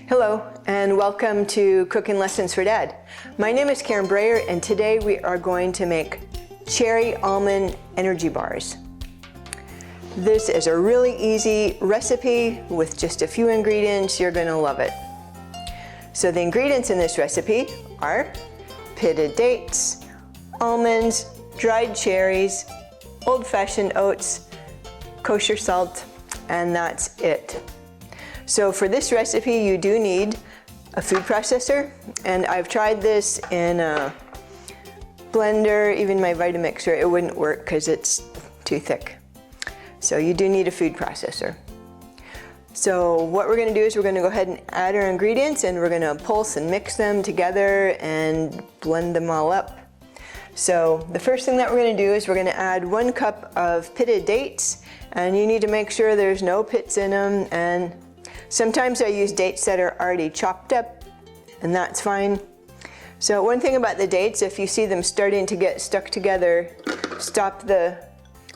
Hello and welcome to Cooking Lessons for Dad. My name is Karen Breyer and today we are going to make Cherry Almond Energy Bars. This is a really easy recipe with just a few ingredients. You're going to love it. So the ingredients in this recipe are pitted dates, almonds, dried cherries, old-fashioned oats, kosher salt, and that's it. So for this recipe, you do need a food processor, and I've tried this in a blender, even my Vitamixer, it wouldn't work because it's too thick. So you do need a food processor. So what we're going to do is we're going to go ahead and add our ingredients, and we're going to pulse and mix them together and blend them all up. So the first thing that we're going to do is we're going to add 1 cup of pitted dates, and you need to make sure there's no pits in them. And sometimes I use dates that are already chopped up, and that's fine. So one thing about the dates, if you see them starting to get stuck together, stop the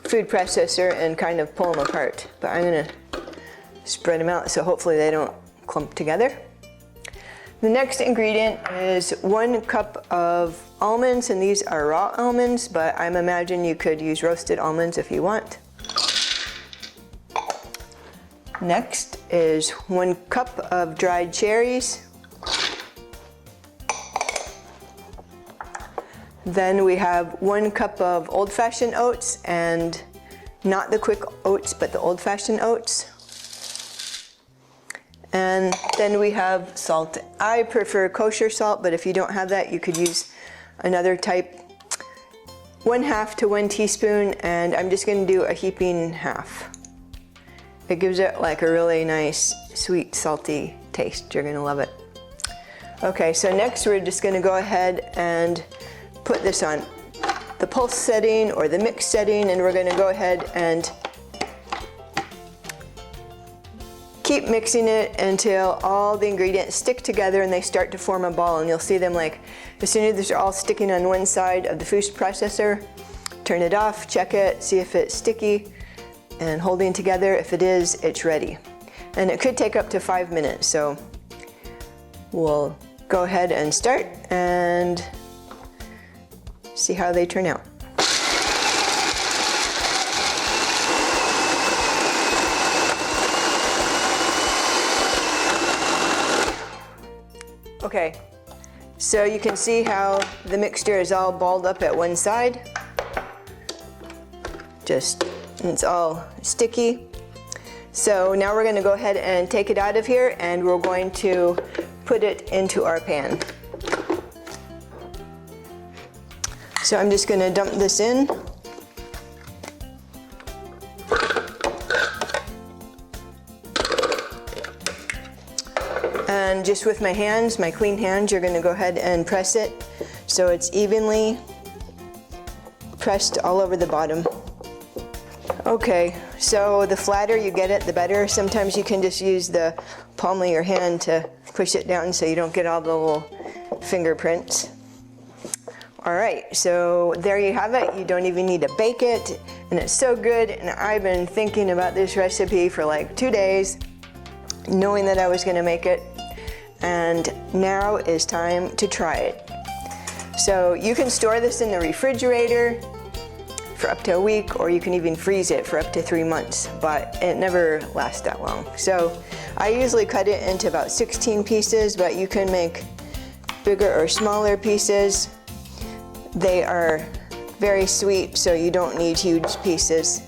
food processor and kind of pull them apart. But I'm going to spread them out so hopefully they don't clump together. The next ingredient is 1 cup of almonds, and these are raw almonds, but I imagine you could use roasted almonds if you want. Next is 1 cup of dried cherries. Then we have 1 cup of old-fashioned oats, and not the quick oats, but the old-fashioned oats. And then we have salt. I prefer kosher salt, but if you don't have that, you could use another type. 1/2 to 1 teaspoon, and I'm just going to do a heaping half. It gives it like a really nice, sweet, salty taste. You're going to love it. Okay, so next we're just going to go ahead and put this on the pulse setting or the mix setting, and we're going to go ahead and keep mixing it until all the ingredients stick together and they start to form a ball. And you'll see them like, as soon as they're all sticking on one side of the food processor, turn it off, check it, see if it's sticky and holding together. If it is, it's ready. And it could take up to 5 minutes, so we'll go ahead and start and see how they turn out. Okay, so you can see how the mixture is all balled up at one side. It's all sticky. So now we're going to go ahead and take it out of here, and we're going to put it into our pan. So I'm just going to dump this in. And just with my hands, my clean hands, you're going to go ahead and press it so it's evenly pressed all over the bottom. Okay, so the flatter you get it, the better. Sometimes you can just use the palm of your hand to push it down so you don't get all the little fingerprints. All right, so there you have it. You don't even need to bake it, and it's so good. And I've been thinking about this recipe for like 2 days, knowing that I was going to make it. And now is time to try it. So you can store this in the refrigerator for up to a week, or you can even freeze it for up to 3 months, but it never lasts that long. So I usually cut it into about 16 pieces, but you can make bigger or smaller pieces. They are very sweet, so you don't need huge pieces.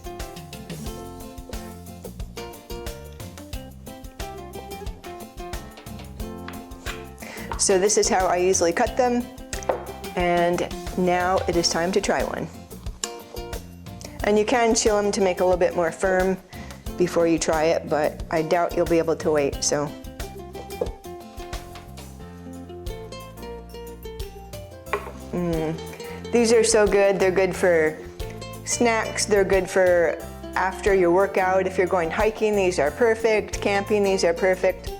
So this is how I usually cut them, and now it is time to try one. And you can chill them to make a little bit more firm before you try it, but I doubt you'll be able to wait, so. These are so good. They're good for snacks. They're good for after your workout. If you're going hiking, these are perfect. Camping, these are perfect.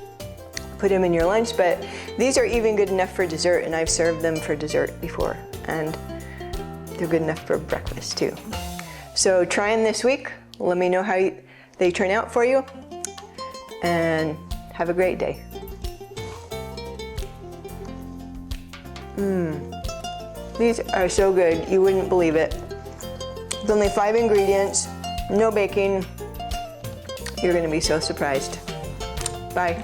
Put them in your lunch, but these are even good enough for dessert, and I've served them for dessert before, and they're good enough for breakfast too. So try them this week. Let me know how they turn out for you, and have a great day. These are so good, you wouldn't believe it. It's only 5 ingredients, no baking. You're gonna be so surprised. Bye.